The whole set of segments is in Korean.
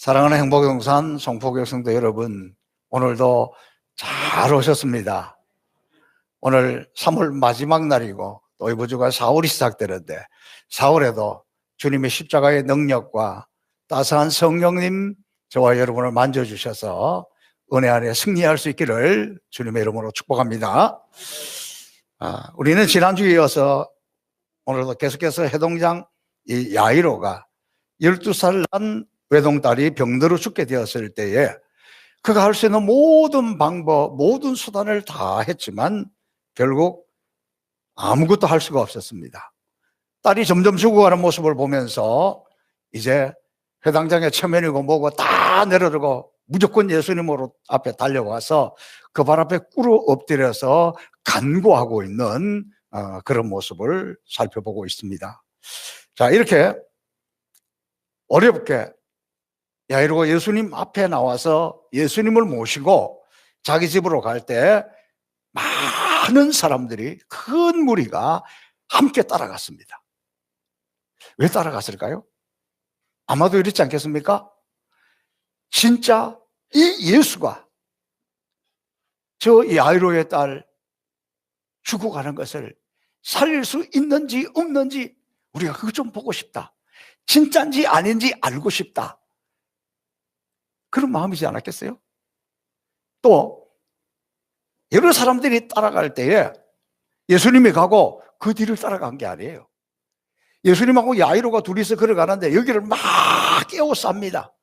사랑하는 행복영산 송포교육 성도 여러분, 오늘도 잘 오셨습니다. 오늘 3월 마지막 날이고 또 이번 주가 4월이 시작되는데 4월에도 주님의 십자가의 능력과 따스한 성령님 저와 여러분을 만져주셔서 은혜 안에 승리할 수 있기를 주님의 이름으로 축복합니다. 우리는 지난주에 이어서 오늘도 계속해서 해동장 이 야이로가 12살 난 외동딸이 병들어 죽게 되었을 때에 그가 할 수 있는 모든 방법, 모든 수단을 다 했지만 결국 아무것도 할 수가 없었습니다. 딸이 점점 죽어가는 모습을 보면서 이제 회당장의 체면이고 뭐고 다 내려두고 무조건 예수님으로 앞에 달려와서 그 발 앞에 꿇어 엎드려서 간구하고 있는 그런 모습을 살펴보고 있습니다. 자, 이렇게 어렵게 야이로가 예수님 앞에 나와서 예수님을 모시고 자기 집으로 갈 때 많은 사람들이, 큰 무리가 함께 따라갔습니다. 왜 따라갔을까요? 아마도 이렇지 않겠습니까? 진짜 이 예수가 저 야이로의 딸 죽어가는 것을 살릴 수 있는지 없는지 우리가 그거 좀 보고 싶다. 진짜인지 아닌지 알고 싶다. 그런 마음이지 않았겠어요? 또 여러 사람들이 따라갈 때에 예수님이 가고 그 뒤를 따라간 게 아니에요. 예수님하고 야이로가 둘이서 걸어가는데 여기를 막 에워쌉니다.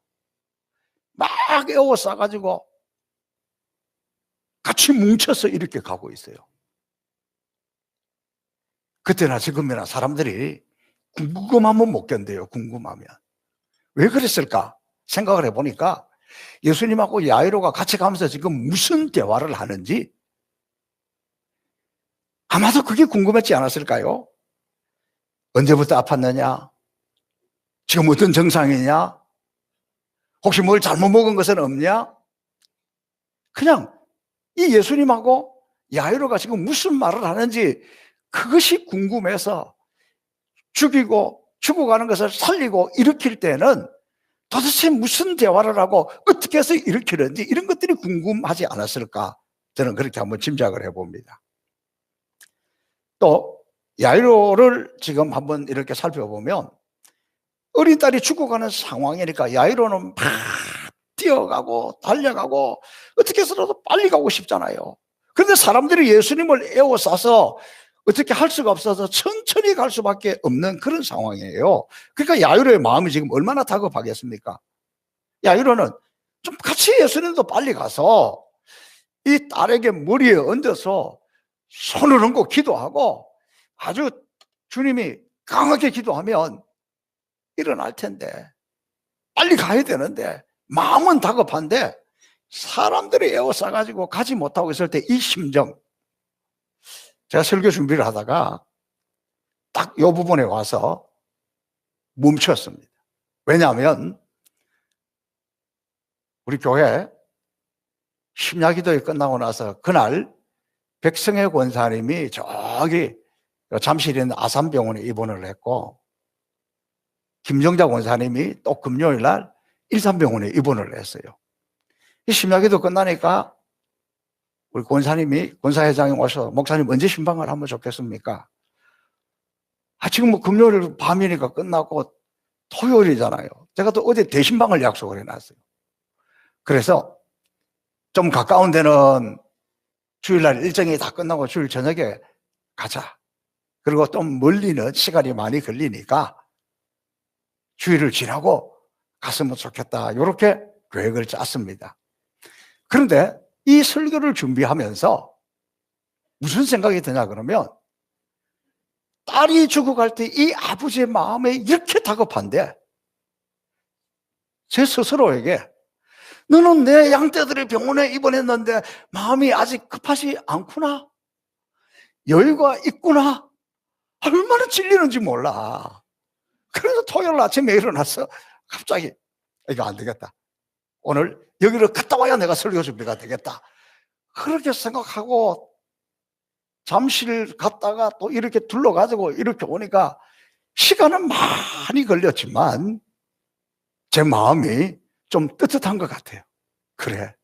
막 에워싸가지고 같이 뭉쳐서 이렇게 가고 있어요. 그때나 지금이나 사람들이 궁금하면 못 견뎌요. 궁금하면. 왜 그랬을까 생각을 해보니까 예수님하고 야이로가 같이 가면서 지금 무슨 대화를 하는지 아마도 그게 궁금했지 않았을까요? 언제부터 아팠느냐? 지금 어떤 증상이냐? 혹시 뭘 잘못 먹은 것은 없냐? 그냥 이 예수님하고 야이로가 지금 무슨 말을 하는지 그것이 궁금해서 죽이고 죽어가는 것을 살리고 일으킬 때는 도대체 무슨 대화를 하고 어떻게 해서 일으키는지 이런 것들이 궁금하지 않았을까? 저는 그렇게 한번 짐작을 해봅니다. 또 야이로를 지금 한번 이렇게 살펴보면 어린 딸이 죽어가는 상황이니까 야이로는 막 뛰어가고 달려가고 어떻게 해서라도 빨리 가고 싶잖아요. 그런데 사람들이 예수님을 에워싸서 어떻게 할 수가 없어서 천천히 갈 수밖에 없는 그런 상황이에요. 그러니까 야이로의 마음이 지금 얼마나 다급하겠습니까? 야이로는 좀 같이 예수님도 빨리 가서 이 딸에게 머리에 얹어서 손을 얹고 기도하고 아주 주님이 강하게 기도하면 일어날 텐데 빨리 가야 되는데 마음은 다급한데 사람들이 에워싸가지고 가지 못하고 있을 때 이 심정, 제가 설교 준비를 하다가 딱 이 부분에 와서 멈췄습니다. 왜냐하면 우리 교회 심야기도회 끝나고 나서 그날 백성혜 권사님이 저기 잠실에 있는 아산병원에 입원을 했고 김정자 권사님이 또 금요일 날 일산병원에 입원을 했어요. 이 심야기도 끝나니까 우리 권사님이, 권사회장이 와서 목사님 언제 신방을 하면 좋겠습니까? 지금 뭐 금요일 밤이니까 끝나고 토요일이잖아요. 제가 또 어제 대신방을 약속을 해놨어요. 그래서 좀 가까운 데는 주일날 일정이 다 끝나고 주일 저녁에 가자. 그리고 좀 멀리는 시간이 많이 걸리니까 주일을 지나고 갔으면 좋겠다. 이렇게 계획을 짰습니다. 그런데 이 설교를 준비하면서 무슨 생각이 드냐 그러면 딸이 죽어갈 때 이 아버지의 마음에 이렇게 다급한데 제 스스로에게 너는 내 양떼들의 병원에 입원했는데 마음이 아직 급하지 않구나. 여유가 있구나. 얼마나 질리는지 몰라. 그래서 토요일 아침에 일어나서 갑자기 이거 안 되겠다. 오늘 여기를 갔다 와야 내가 설교 준비가 되겠다. 그렇게 생각하고 잠실 갔다가 또 이렇게 둘러가지고 이렇게 오니까 시간은 많이 걸렸지만 제 마음이 좀 떳떳한 것 같아요. 그래,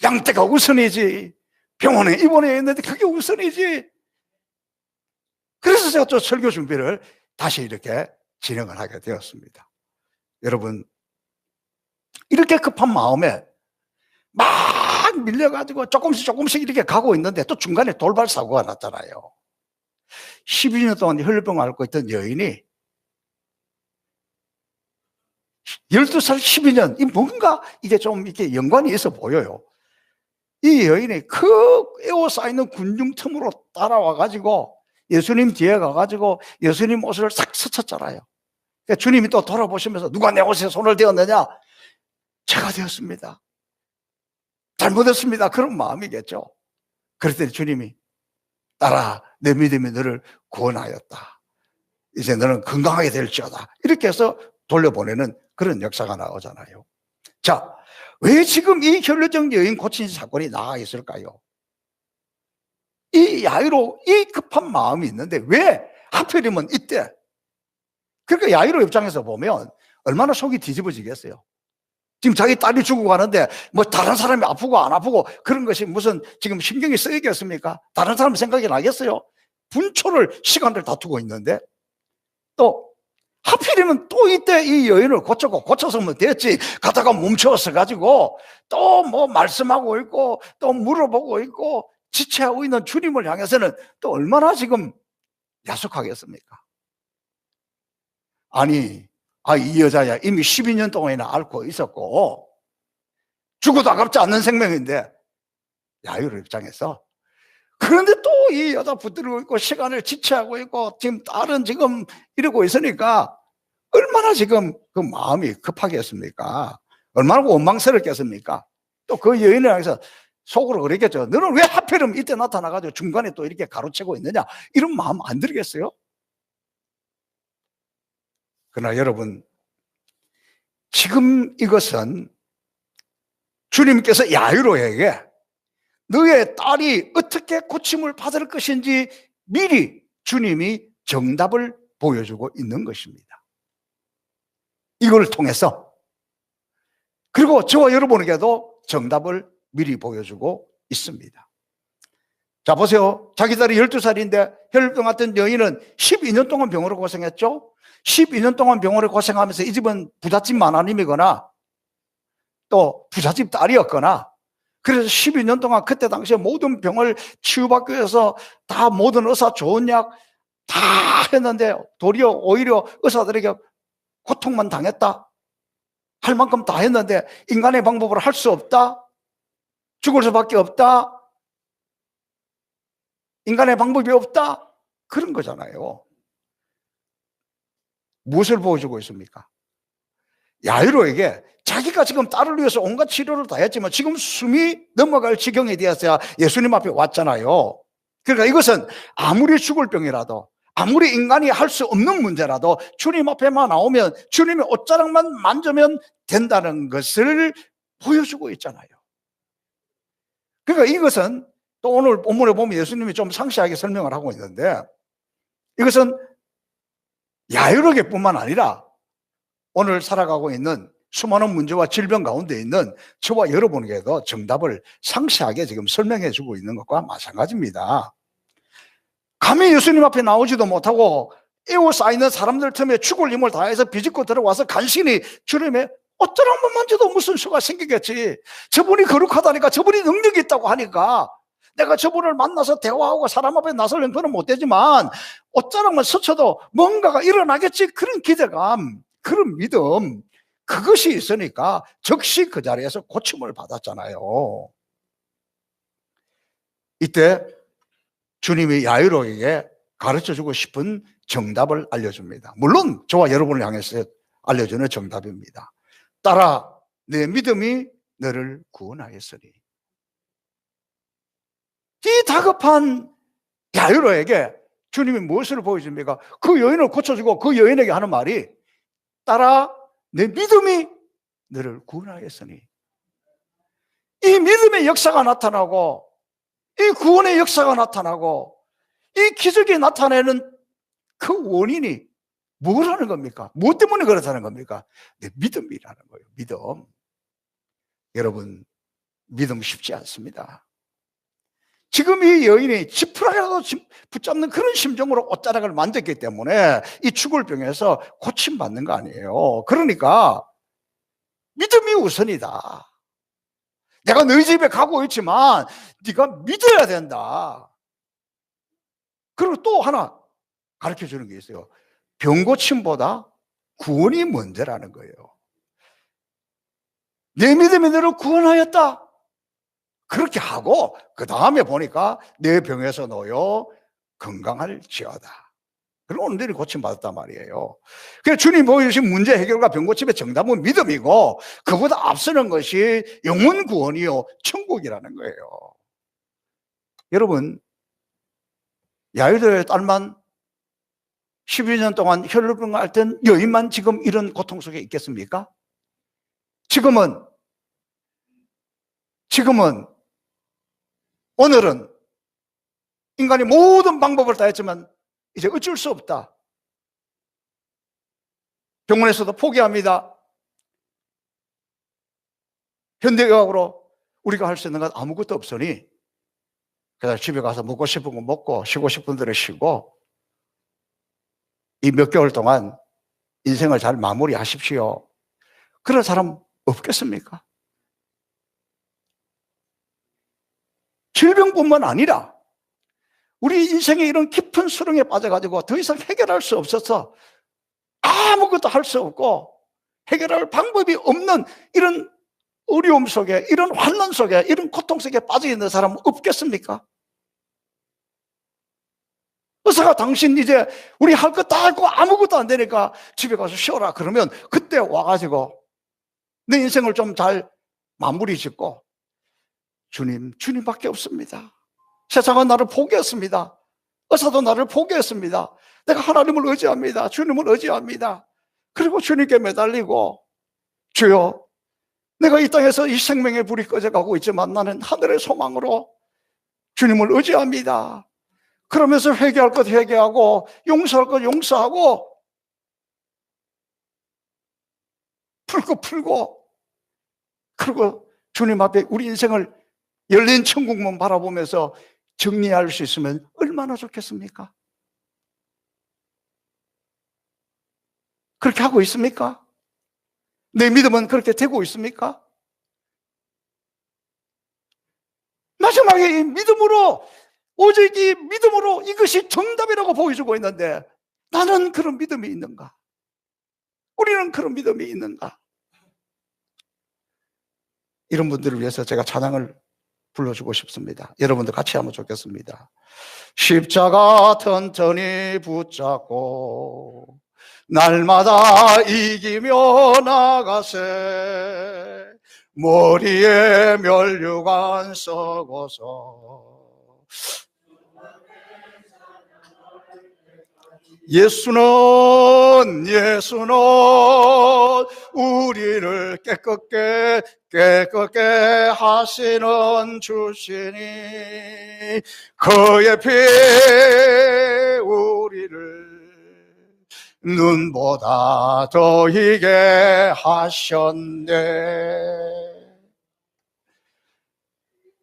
양떼가 우선이지, 병원에 입원해 있는데 그게 우선이지. 그래서 제가 또 설교 준비를 다시 이렇게 진행을 하게 되었습니다. 여러분, 이렇게 급한 마음에 막 밀려가지고 조금씩 이렇게 가고 있는데 또 중간에 돌발 사고가 났잖아요. 12년 동안 혈병을 앓고 있던 여인이 12살 12년, 이 뭔가 이게 좀 이렇게 연관이 있어 보여요. 이 여인이 그 에워싸이는 군중 틈으로 따라와가지고 예수님 뒤에 가가지고 예수님 옷을 싹 스쳤잖아요. 그러니까 주님이 또 돌아보시면서 누가 내 옷에 손을 대었느냐? 제가 되었습니다. 잘못했습니다. 그런 마음이겠죠. 그랬더니 주님이 딸아, 내 믿음이 너를 구원하였다. 이제 너는 건강하게 될지어다. 이렇게 해서 돌려보내는 그런 역사가 나오잖아요. 자, 왜 지금 이 혈루증 여인 고친 사건이 나와 있을까요? 이 야이로 이 급한 마음이 있는데 왜 하필이면 이때? 그러니까 야이로 입장에서 보면 얼마나 속이 뒤집어지겠어요. 지금 자기 딸이 죽고 가는데 뭐 다른 사람이 아프고 안 아프고 그런 것이 무슨 지금 신경이 쓰이겠습니까? 다른 사람 생각이 나겠어요? 분초를 시간을 다투고 있는데 또 하필이면 또 이때 이 여인을 고쳤으면 됐지. 가다가 멈춰서 가지고 또 뭐 말씀하고 있고 또 물어보고 있고 지체하고 있는 주님을 향해서는 또 얼마나 지금 야속하겠습니까? 아니, 이 여자야 이미 12년 동안이나 앓고 있었고 죽어도 아깝지 않는 생명인데 야유로 입장에서 그런데 또 이 여자 붙들고 있고 시간을 지체하고 있고 지금 딸은 지금 이러고 있으니까 얼마나 지금 그 마음이 급하겠습니까? 얼마나 원망스럽겠습니까? 또 그 여인을 향해서 속으로 그랬겠죠. 너는 왜 하필이면 이때 나타나가지고 중간에 또 이렇게 가로채고 있느냐? 이런 마음 안 들겠어요? 그러나 여러분, 지금 이것은 주님께서 야이로에게 너의 딸이 어떻게 고침을 받을 것인지 미리 주님이 정답을 보여주고 있는 것입니다. 이걸 통해서 그리고 저와 여러분에게도 정답을 미리 보여주고 있습니다. 자, 보세요. 자기 딸이 12살인데 혈병 같은 여인은 12년 동안 병으로 고생했죠. 12년 동안 병으로 고생하면서 이 집은 부잣집 마나님이거나 또 부잣집 딸이었거나 그래서 12년 동안 그때 당시에 모든 병을 치유받기 위해서 다 모든 의사 좋은 약 다 했는데 도리어 오히려 의사들에게 고통만 당했다. 할 만큼 다 했는데 인간의 방법으로 할 수 없다. 죽을 수밖에 없다. 인간의 방법이 없다. 그런 거잖아요. 무엇을 보여주고 있습니까? 야이로에게 자기가 지금 딸을 위해서 온갖 치료를 다 했지만 지금 숨이 넘어갈 지경에 되어서야 예수님 앞에 왔잖아요. 그러니까 이것은 아무리 죽을 병이라도 아무리 인간이 할 수 없는 문제라도 주님 앞에만 나오면 주님의 옷자락만 만지면 된다는 것을 보여주고 있잖아요. 그러니까 이것은 또 오늘 본문에 보면 예수님이 좀 상세하게 설명을 하고 있는데 이것은 야이로에게 뿐만 아니라 오늘 살아가고 있는 수많은 문제와 질병 가운데 있는 저와 여러분에게도 정답을 상세하게 지금 설명해 주고 있는 것과 마찬가지입니다. 감히 예수님 앞에 나오지도 못하고 에워싸이는 사람들 틈에 죽을 힘을 다해서 비집고 들어와서 간신히 주님의 어떤 한 번만 줘도 무슨 수가 생기겠지. 저분이 거룩하다니까, 저분이 능력이 있다고 하니까 내가 저분을 만나서 대화하고 사람 앞에 나설 형편은 못 되지만 어쩌라면 스쳐도 뭔가가 일어나겠지. 그런 기대감, 그런 믿음, 그것이 있으니까 즉시 그 자리에서 고침을 받았잖아요. 이때 주님이 야이로에게 가르쳐주고 싶은 정답을 알려줍니다. 물론 저와 여러분을 향해서 알려주는 정답입니다. 딸아, 내 믿음이 너를 구원하였으니. 이 다급한 야이로에게 주님이 무엇을 보여줍니까? 그 여인을 고쳐주고 그 여인에게 하는 말이 딸아, 내 믿음이 너를 구원하였으니. 이 믿음의 역사가 나타나고 이 구원의 역사가 나타나고 이 기적이 나타내는 그 원인이 뭐라는 겁니까? 무엇 때문에 그렇다는 겁니까? 내 믿음이라는 거예요. 믿음. 여러분, 믿음 쉽지 않습니다. 지금 이 여인이 지푸라기라도 붙잡는 그런 심정으로 옷자락을 만졌기 때문에 이 죽을 병에서 고침받는 거 아니에요. 그러니까 믿음이 우선이다. 내가 너희 집에 가고 있지만 네가 믿어야 된다. 그리고 또 하나 가르쳐 주는 게 있어요. 병 고침보다 구원이 먼저라는 거예요. 내 믿음이 너를 구원하였다. 그렇게 하고 그 다음에 보니까 내 병에서 놓여 건강할지어다. 그리고 오늘들이 고침받았단 말이에요. 그래서 주님 보여주신 문제 해결과 병 고침의 정답은 믿음이고 그보다 앞서는 것이 영혼 구원이요 천국이라는 거예요. 여러분, 야이로의 딸만 12년 동안 혈루병 앓던 여인만 지금 이런 고통 속에 있겠습니까? 지금은 오늘은 인간이 모든 방법을 다 했지만 이제 어쩔 수 없다. 병원에서도 포기합니다. 현대의학으로 우리가 할 수 있는 건 아무것도 없으니 그래서 집에 가서 먹고 싶은 거 먹고 쉬고 싶은 대로 쉬고 이 몇 개월 동안 인생을 잘 마무리하십시오. 그런 사람 없겠습니까? 질병뿐만 아니라 우리 인생의 이런 깊은 수렁에 빠져가지고 더 이상 해결할 수 없어서 아무것도 할 수 없고 해결할 방법이 없는 이런 어려움 속에, 이런 환난 속에, 이런 고통 속에 빠져있는 사람은 없겠습니까? 의사가 당신 이제 우리 할 거 다 했고 아무것도 안 되니까 집에 가서 쉬어라 그러면 그때 와가지고 내 인생을 좀 잘 마무리 짓고 주님밖에 없습니다. 세상은 나를 포기했습니다. 의사도 나를 포기했습니다. 내가 하나님을 의지합니다. 주님을 의지합니다. 그리고 주님께 매달리고 주여, 내가 이 땅에서 이 생명의 불이 꺼져가고 있지만 나는 하늘의 소망으로 주님을 의지합니다. 그러면서 회개할 것 회개하고 용서할 것 용서하고 풀 것 풀고 그리고 주님 앞에 우리 인생을 열린 천국만 바라보면서 정리할 수 있으면 얼마나 좋겠습니까? 그렇게 하고 있습니까? 내 믿음은 그렇게 되고 있습니까? 마지막에 이 믿음으로, 오직 이 믿음으로 이것이 정답이라고 보여주고 있는데 나는 그런 믿음이 있는가? 우리는 그런 믿음이 있는가? 이런 분들을 위해서 제가 찬양을 불러주고 싶습니다. 여러분도 같이 하면 좋겠습니다. 십자가 튼튼히 붙잡고 날마다 이기며 나가세 머리에 면류관 써고서 예수는 우리를 깨끗게 하시는 주시니 그의 피 우리를 눈보다 더 희게 하셨네.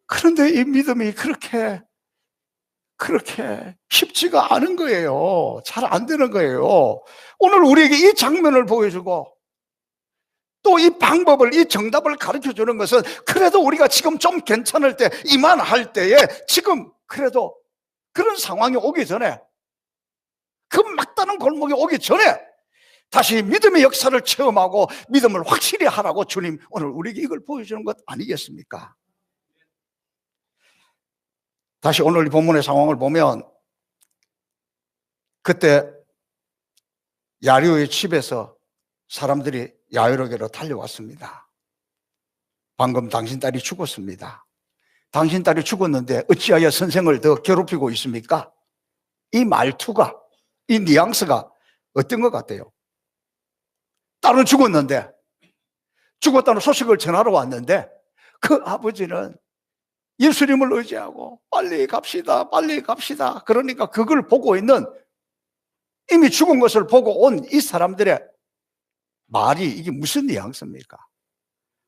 그런데 이 믿음이 그렇게 쉽지가 않은 거예요. 잘 안 되는 거예요. 오늘 우리에게 이 장면을 보여주고 또 이 방법을, 이 정답을 가르쳐 주는 것은 그래도 우리가 지금 좀 괜찮을 때, 이만할 때에 지금 그래도 그런 상황이 오기 전에, 그 막다른 골목이 오기 전에 다시 믿음의 역사를 체험하고 믿음을 확실히 하라고 주님 오늘 우리에게 이걸 보여주는 것 아니겠습니까? 다시 오늘 이 본문의 상황을 보면 그때 야이로의 집에서 사람들이 야이로에게로 달려왔습니다. 방금 당신 딸이 죽었습니다. 당신 딸이 죽었는데 어찌하여 선생을 더 괴롭히고 있습니까? 이 말투가, 이 뉘앙스가 어떤 것 같아요? 딸은 죽었는데, 죽었다는 소식을 전하러 왔는데 그 아버지는 예수님을 의지하고 빨리 갑시다 그러니까 그걸 보고 있는, 이미 죽은 것을 보고 온 이 사람들의 말이 이게 무슨 뉘앙스입니까?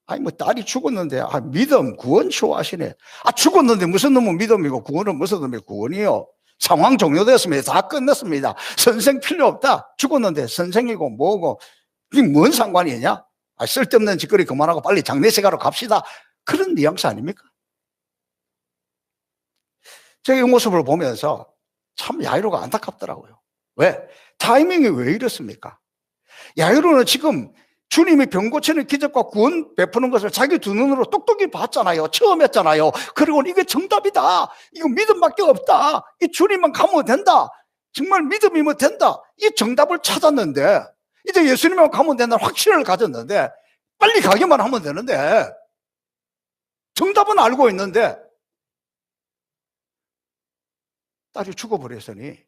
아니 뭐 딸이 죽었는데 믿음 구원 좋아하시네. 죽었는데 무슨 놈은 믿음이고 구원은 무슨 놈이 구원이요. 상황 종료됐습니다. 다 끝났습니다. 선생 필요 없다. 죽었는데 선생이고 뭐고 이게 뭔 상관이냐? 쓸데없는 짓거리 그만하고 빨리 장례식 하러 갑시다. 그런 뉘앙스 아닙니까? 제가 이 모습을 보면서 참 야이로가 안타깝더라고요. 왜? 타이밍이 왜 이렇습니까? 야이로는 지금 주님이 병 고치는 기적과 구원 베푸는 것을 자기 두 눈으로 똑똑히 봤잖아요. 처음 했잖아요. 그리고 이게 정답이다. 이거 믿음밖에 없다. 이 주님만 가면 된다. 정말 믿음이면 된다. 이 정답을 찾았는데 이제 예수님만 가면 된다는 확신을 가졌는데 빨리 가기만 하면 되는데 정답은 알고 있는데 딸이 죽어버렸으니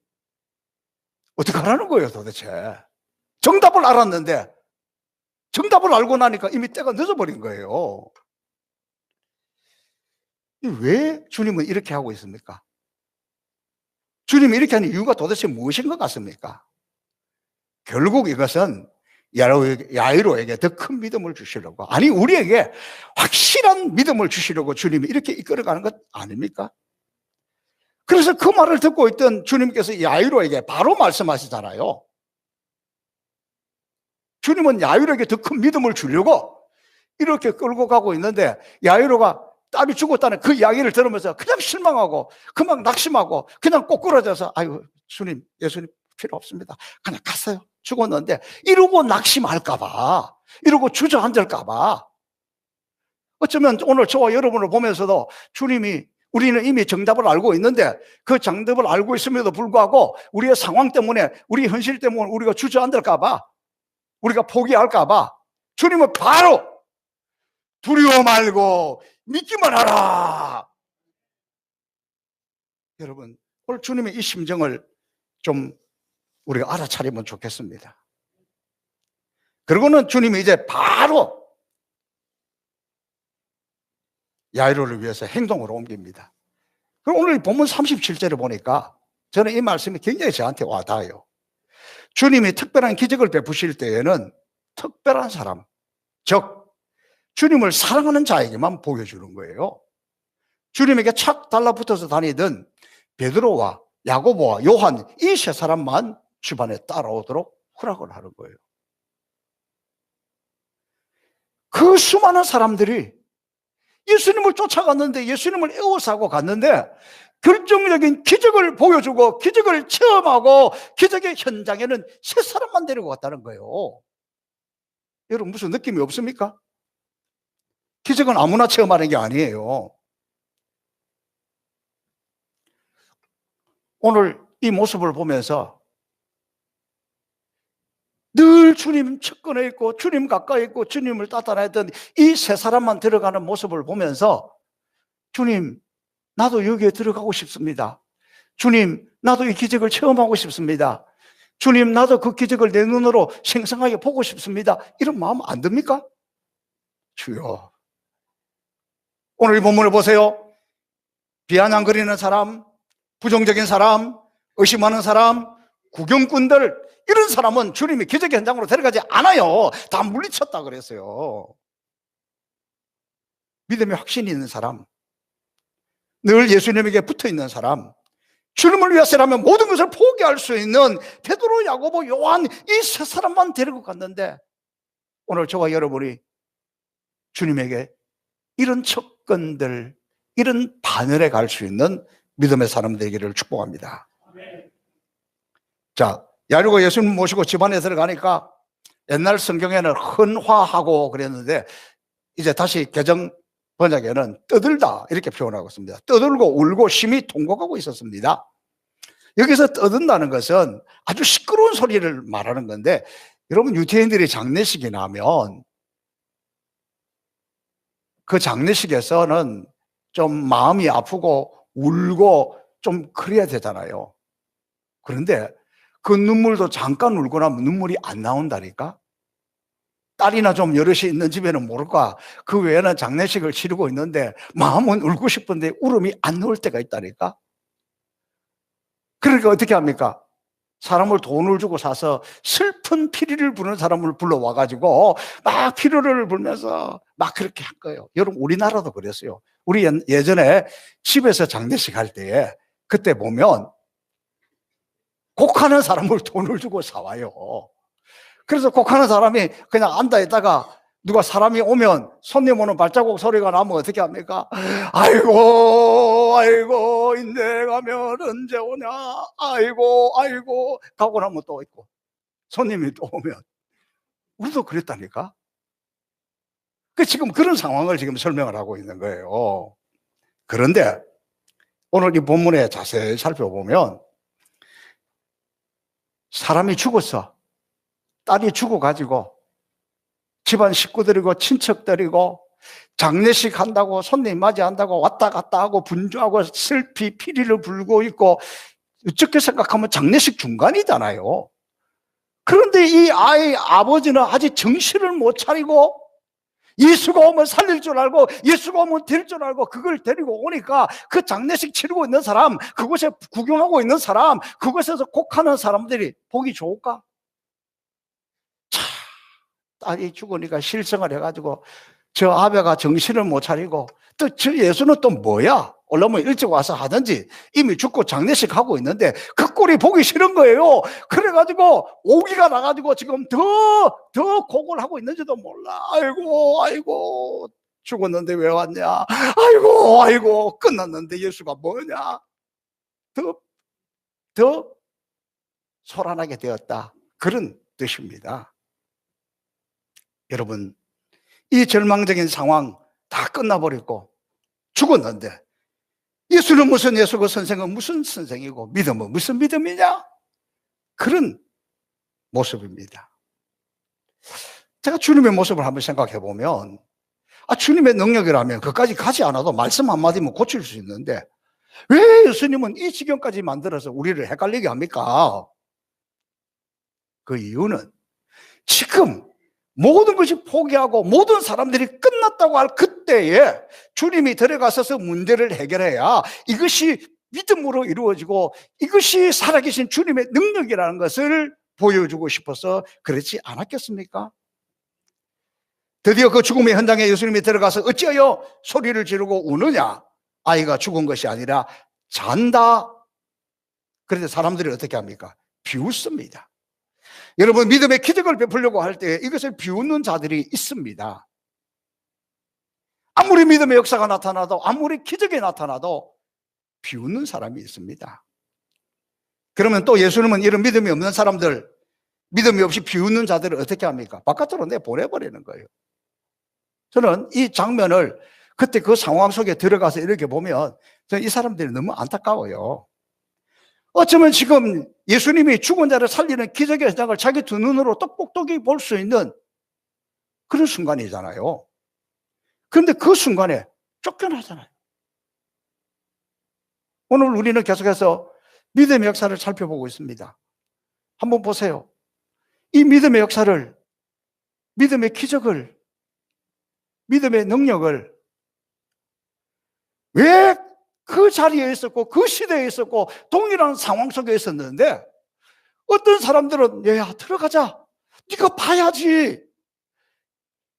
어떡하라는 거예요 도대체. 정답을 알았는데 정답을 알고 나니까 이미 때가 늦어버린 거예요. 왜 주님은 이렇게 하고 있습니까? 주님이 이렇게 하는 이유가 도대체 무엇인 것 같습니까? 결국 이것은 야이로에게 더 큰 믿음을 주시려고, 아니 우리에게 확실한 믿음을 주시려고 주님이 이렇게 이끌어가는 것 아닙니까? 그래서 그 말을 듣고 있던 주님께서 야이로에게 바로 말씀하시잖아요. 주님은 야이로에게 더 큰 믿음을 주려고 이렇게 끌고 가고 있는데 야이로가 딸이 죽었다는 그 이야기를 들으면서 그냥 실망하고 그만 낙심하고 그냥 꼬꾸라져서 아유 주님 예수님 필요 없습니다. 그냥 갔어요. 죽었는데 이러고 낙심할까봐, 이러고 주저앉을까봐. 어쩌면 오늘 저와 여러분을 보면서도 주님이, 우리는 이미 정답을 알고 있는데 그 정답을 알고 있음에도 불구하고 우리의 상황 때문에, 우리 현실 때문에 우리가 주저앉을까봐, 우리가 포기할까봐 주님은 바로 두려워 말고 믿기만 하라. 여러분 오늘 주님의 이 심정을 좀 우리가 알아차리면 좋겠습니다. 그리고는 주님이 이제 바로 야이로를 위해서 행동으로 옮깁니다. 그럼 오늘 본문 37절을 보니까 저는 이 말씀이 굉장히 저한테 와닿아요. 주님이 특별한 기적을 베푸실 때에는 특별한 사람, 즉 주님을 사랑하는 자에게만 보여주는 거예요. 주님에게 착 달라붙어서 다니던 베드로와 야고보와 요한, 이 세 사람만 집안에 따라오도록 허락을 하는 거예요. 그 수많은 사람들이 예수님을 쫓아갔는데, 예수님을 애워싸고 갔는데 결정적인 기적을 보여주고 기적을 체험하고 기적의 현장에는 세 사람만 데리고 갔다는 거예요. 여러분 무슨 느낌이 없습니까? 기적은 아무나 체험하는 게 아니에요. 오늘 이 모습을 보면서 늘 주님 측근에 있고 주님 가까이 있고 주님을 따라했던 이 세 사람만 들어가는 모습을 보면서 주님 나도 여기에 들어가고 싶습니다. 주님 나도 이 기적을 체험하고 싶습니다. 주님 나도 그 기적을 내 눈으로 생생하게 보고 싶습니다. 이런 마음 안 듭니까? 주여, 오늘 이 본문을 보세요. 비아냥거리는 사람, 부정적인 사람, 의심하는 사람, 구경꾼들, 이런 사람은 주님이 기적의 현장으로 데려가지 않아요. 다 물리쳤다 그랬어요. 믿음의 확신이 있는 사람, 늘 예수님에게 붙어있는 사람, 주님을 위해서라면 모든 것을 포기할 수 있는 베드로, 야고보, 요한, 이 세 사람만 데리고 갔는데 오늘 저와 여러분이 주님에게 이런 척건들, 이런 바늘에 갈 수 있는 믿음의 사람 되기를 축복합니다. 자, 야이로가 예수님 모시고 집안에 들어가니까 옛날 성경에는 헌화하고 그랬는데 이제 다시 개정 번역에는 떠들다 이렇게 표현하고 있습니다. 떠들고 울고 심히 통곡하고 있었습니다. 여기서 떠든다는 것은 아주 시끄러운 소리를 말하는 건데, 여러분 유태인들이 장례식이 나면 그 장례식에서는 좀 마음이 아프고 울고 좀 그래야 되잖아요. 그런데 그 눈물도 잠깐 울고 나면 눈물이 안 나온다니까. 딸이나 좀 여럿이 있는 집에는 모를까, 그 외에는 장례식을 치르고 있는데 마음은 울고 싶은데 울음이 안 나올 때가 있다니까. 그러니까 어떻게 합니까? 사람을 돈을 주고 사서 슬픈 피리를 부는 사람을 불러와가지고 막 피리를 불면서 막 그렇게 한 거예요. 여러분, 우리나라도 그랬어요. 우리 예전에 집에서 장례식 할 때에 그때 보면 곡하는 사람을 돈을 주고 사와요. 그래서 곡하는 사람이 그냥 앉아 있다가 누가 사람이 오면, 손님 오는 발자국 소리가 나면 어떻게 합니까? 아이고 아이고 인내 가면 언제 오냐, 아이고 아이고 가고 나면 또 있고, 손님이 또 오면. 우리도 그랬다니까. 지금 그런 상황을 지금 설명을 하고 있는 거예요. 그런데 오늘 이 본문에 자세히 살펴보면 사람이 죽었어. 딸이 죽어가지고 집안 식구들이고 친척들이고 장례식 한다고, 손님 맞이한다고 왔다 갔다 하고 분주하고 슬피 피리를 불고 있고, 어떻게 생각하면 장례식 중간이잖아요. 그런데 이 아이 아버지는 아직 정신을 못 차리고 예수가 오면 살릴 줄 알고 예수가 오면 될 줄 알고 그걸 데리고 오니까 그 장례식 치르고 있는 사람, 그곳에 구경하고 있는 사람, 그곳에서 곡하는 사람들이 보기 좋을까? 딸이 죽으니까 실성을 해가지고 저 아베가 정신을 못 차리고, 또 저 예수는 또 뭐야? 올라오면 일찍 와서 하든지, 이미 죽고 장례식 하고 있는데 그 꼴이 보기 싫은 거예요. 그래가지고 오기가 나가지고 지금 더 곡을 하고 있는지도 몰라. 아이고 아이고 죽었는데 왜 왔냐, 아이고 아이고 끝났는데 예수가 뭐냐, 더 소란하게 되었다, 그런 뜻입니다. 여러분, 이 절망적인 상황 다 끝나버렸고 죽었는데 예수는 무슨 예수고 선생은 무슨 선생이고 믿음은 무슨 믿음이냐, 그런 모습입니다. 제가 주님의 모습을 한번 생각해 보면, 주님의 능력이라면 그까지 가지 않아도 말씀 한마디면 고칠 수 있는데 왜 예수님은 이 지경까지 만들어서 우리를 헷갈리게 합니까? 그 이유는 지금 모든 것이 포기하고 모든 사람들이 끝났다고 할 그때에 주님이 들어가셔서 문제를 해결해야 이것이 믿음으로 이루어지고 이것이 살아계신 주님의 능력이라는 것을 보여주고 싶어서 그렇지 않았겠습니까? 드디어 그 죽음의 현장에 예수님이 들어가서 어찌하여 소리를 지르고 우느냐, 아이가 죽은 것이 아니라 잔다. 그런데 사람들이 어떻게 합니까? 비웃습니다. 여러분, 믿음의 기적을 베풀려고 할 때 이것을 비웃는 자들이 있습니다. 아무리 믿음의 역사가 나타나도, 아무리 기적이 나타나도 비웃는 사람이 있습니다. 그러면 또 예수님은 이런 믿음이 없는 사람들, 믿음이 없이 비웃는 자들을 어떻게 합니까? 바깥으로 내보내버리는 거예요. 저는 이 장면을 그때 그 상황 속에 들어가서 이렇게 보면 저는 이 사람들이 너무 안타까워요. 어쩌면 지금 예수님이 죽은 자를 살리는 기적의 현장을 자기 두 눈으로 똑똑똑히 볼 수 있는 그런 순간이잖아요. 그런데 그 순간에 쫓겨나잖아요. 오늘 우리는 계속해서 믿음의 역사를 살펴보고 있습니다. 한번 보세요. 이 믿음의 역사를, 믿음의 기적을, 믿음의 능력을 왜 그 자리에 있었고 그 시대에 있었고 동일한 상황 속에 있었는데 어떤 사람들은 야 들어가자, 네가 봐야지.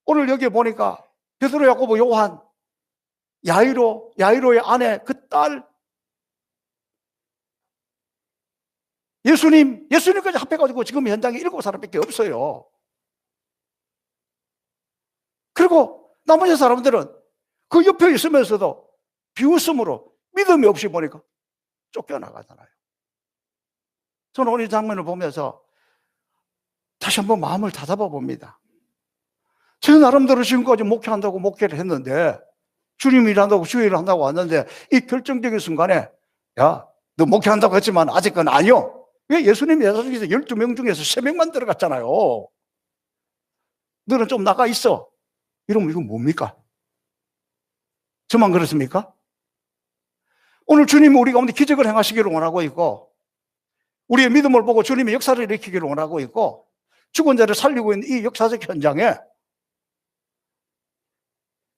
오늘 여기 보니까 베드로, 야고보, 요한, 야이로의 아내 그 딸, 예수님까지 합해가지고 지금 현장에 7사람밖에 없어요. 그리고 나머지 사람들은 그 옆에 있으면서도 비웃음으로 믿음이 없이 보니까 쫓겨나가잖아요. 저는 오늘 이 장면을 보면서 다시 한번 마음을 다잡아 봅니다. 제 나름대로 지금까지 목회한다고 목회를 했는데, 주님이 일한다고 주일을 한다고 왔는데 이 결정적인 순간에 야, 너 목회한다고 했지만 아직은 아니요. 왜? 예수님이 12명 중에서 3명만 들어갔잖아요. 너는 좀 나가 있어. 이러면 이건 뭡니까? 저만 그렇습니까? 오늘 주님이 우리 가운데 기적을 행하시기를 원하고 있고, 우리의 믿음을 보고 주님의 역사를 일으키기를 원하고 있고, 죽은 자를 살리고 있는 이 역사적 현장에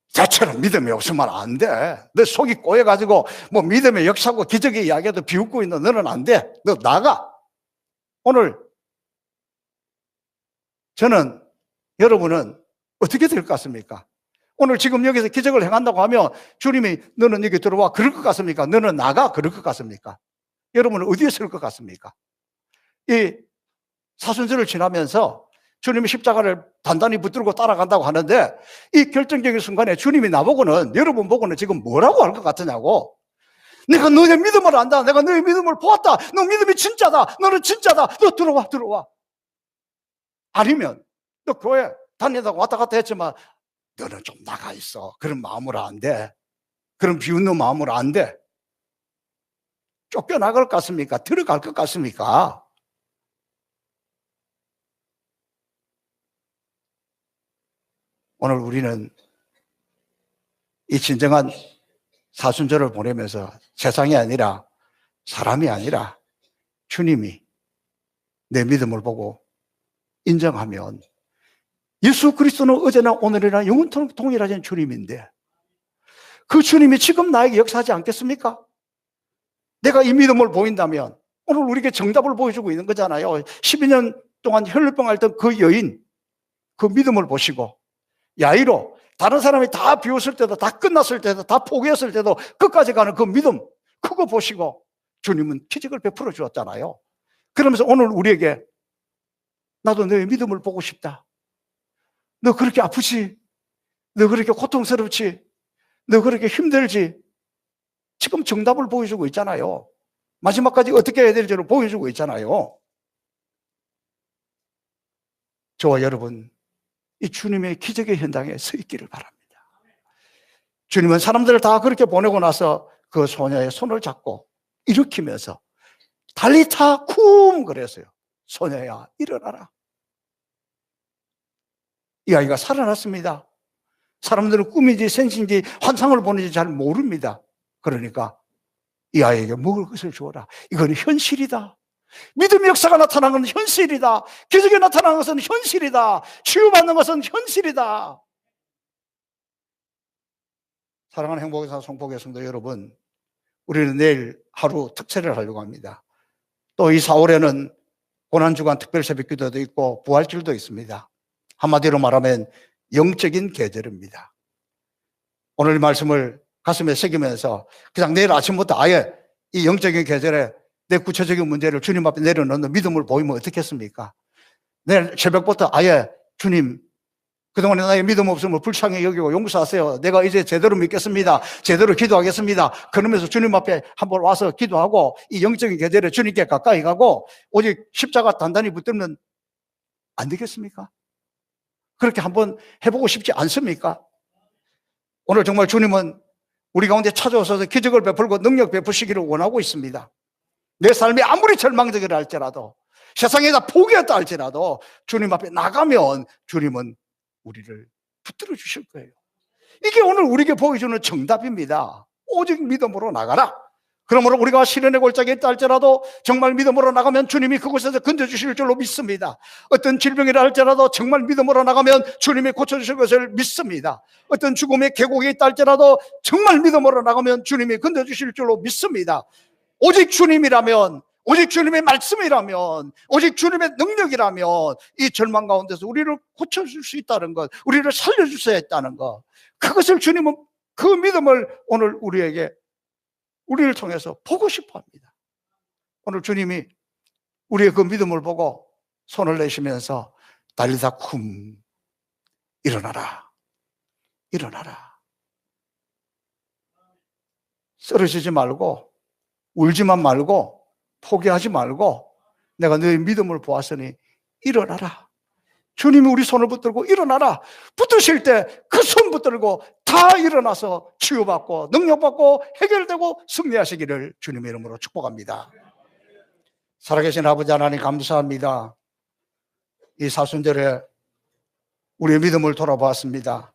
자처럼 믿음이 없으면 안 돼. 너 속이 꼬여가지고 뭐 믿음의 역사고 기적의 이야기도 비웃고 있는 너는 안 돼. 너 나가. 오늘 저는, 여러분은 어떻게 될 것 같습니까? 오늘 지금 여기서 기적을 행한다고 하면 주님이 너는 여기 들어와 그럴 것 같습니까? 너는 나가 그럴 것 같습니까? 여러분은 어디에 설 것 같습니까? 이 사순절을 지나면서 주님이 십자가를 단단히 붙들고 따라간다고 하는데, 이 결정적인 순간에 주님이 나보고는, 여러분 보고는 지금 뭐라고 할 것 같으냐고. 내가 너의 믿음을 안다. 내가 너의 믿음을 보았다. 너 믿음이 진짜다. 너는 진짜다. 너 들어와. 아니면 너 교회 다니다가 왔다 갔다 했지만 너는 좀 나가 있어. 그런 마음으로 안 돼. 그런 비웃는 마음으로 안 돼. 쫓겨나갈 것 같습니까? 들어갈 것 같습니까? 오늘 우리는 이 진정한 사순절을 보내면서 세상이 아니라, 사람이 아니라 주님이 내 믿음을 보고 인정하면, 예수 그리스도는 어제나 오늘이나 영원토록 동일하신 주님인데 그 주님이 지금 나에게 역사하지 않겠습니까? 내가 이 믿음을 보인다면 오늘 우리에게 정답을 보여주고 있는 거잖아요. 12년 동안 혈루병 앓던 그 여인, 그 믿음을 보시고, 야이로 다른 사람이 다 비웃을 때도, 다 끝났을 때도, 다 포기했을 때도 끝까지 가는 그 믿음, 그거 보시고 주님은 기적을 베풀어 주었잖아요. 그러면서 오늘 우리에게 나도 너의 믿음을 보고 싶다. 너 그렇게 아프지? 너 그렇게 고통스럽지? 너 그렇게 힘들지? 지금 정답을 보여주고 있잖아요. 마지막까지 어떻게 해야 될지를 보여주고 있잖아요. 저와 여러분, 이 주님의 기적의 현장에 서 있기를 바랍니다. 주님은 사람들을 다 그렇게 보내고 나서 그 소녀의 손을 잡고 일으키면서 달리타 쿰 그랬어요. 소녀야, 일어나라. 이 아이가 살아났습니다. 사람들은 꿈인지 생신지 환상을 보는지 잘 모릅니다. 그러니까 이 아이에게 먹을 것을 주어라. 이건 현실이다. 믿음의 역사가 나타나는 것은 현실이다. 기적이 나타나는 것은 현실이다. 치유받는 것은 현실이다. 사랑하는 행복의사 송복의 성도 여러분, 우리는 내일 하루 특세를 하려고 합니다. 또 이 4월에는 고난주간 특별 새벽기도도 있고 부활절도 있습니다. 한마디로 말하면 영적인 계절입니다. 오늘 말씀을 가슴에 새기면서 그냥 내일 아침부터 아예 이 영적인 계절에 내 구체적인 문제를 주님 앞에 내려놓는 믿음을 보이면 어떻겠습니까? 내일 새벽부터 아예 주님, 그동안에 나의 믿음 없음을 불쌍히 여기고 용서하세요. 내가 이제 제대로 믿겠습니다. 제대로 기도하겠습니다. 그러면서 주님 앞에 한번 와서 기도하고 이 영적인 계절에 주님께 가까이 가고 오직 십자가 단단히 붙들면 안 되겠습니까? 그렇게 한번 해보고 싶지 않습니까? 오늘 정말 주님은 우리 가운데 찾아오셔서 기적을 베풀고 능력 베푸시기를 원하고 있습니다. 내 삶이 아무리 절망적이라 할지라도, 세상에 다 포기했다 할지라도 주님 앞에 나가면 주님은 우리를 붙들어 주실 거예요. 이게 오늘 우리에게 보여주는 정답입니다. 오직 믿음으로 나가라. 그러므로 우리가 시련의 골짜기에 있다 할지라도 정말 믿음으로 나가면 주님이 그곳에서 건져주실 줄로 믿습니다. 어떤 질병이라 할지라도 정말 믿음으로 나가면 주님이 고쳐주실 것을 믿습니다. 어떤 죽음의 계곡에 있다 할지라도 정말 믿음으로 나가면 주님이 건져주실 줄로 믿습니다. 오직 주님이라면, 오직 주님의 말씀이라면, 오직 주님의 능력이라면 이 절망 가운데서 우리를 고쳐줄 수 있다는 것, 우리를 살려줄 수 있다는 것, 그것을 주님은 그 믿음을 오늘 우리를 통해서 보고 싶어 합니다. 오늘 주님이 우리의 그 믿음을 보고 손을 내시면서 달리다 쿰, 일어나라, 일어나라. 쓰러지지 말고, 울지만 말고, 포기하지 말고, 내가 너의 믿음을 보았으니 일어나라. 주님이 우리 손을 붙들고 일어나라. 붙드실 때 그 손 붙들고 다 일어나서 치유받고 능력받고 해결되고 승리하시기를 주님의 이름으로 축복합니다. 살아계신 아버지 하나님 감사합니다. 이 사순절에 우리의 믿음을 돌아보았습니다.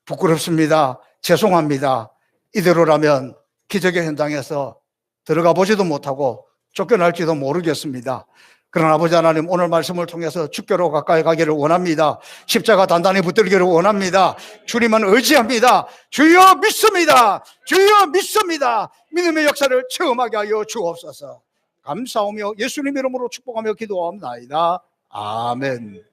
부끄럽습니다. 죄송합니다. 이대로라면 기적의 현장에서 들어가 보지도 못하고 쫓겨날지도 모르겠습니다. 그러나 아버지 하나님, 오늘 말씀을 통해서 주께로 가까이 가기를 원합니다. 십자가 단단히 붙들기를 원합니다. 주님은 의지합니다. 주여 믿습니다. 주여 믿습니다. 믿음의 역사를 체험하게 하여 주옵소서. 감사하며 예수님 이름으로 축복하며 기도합나이다. 아멘.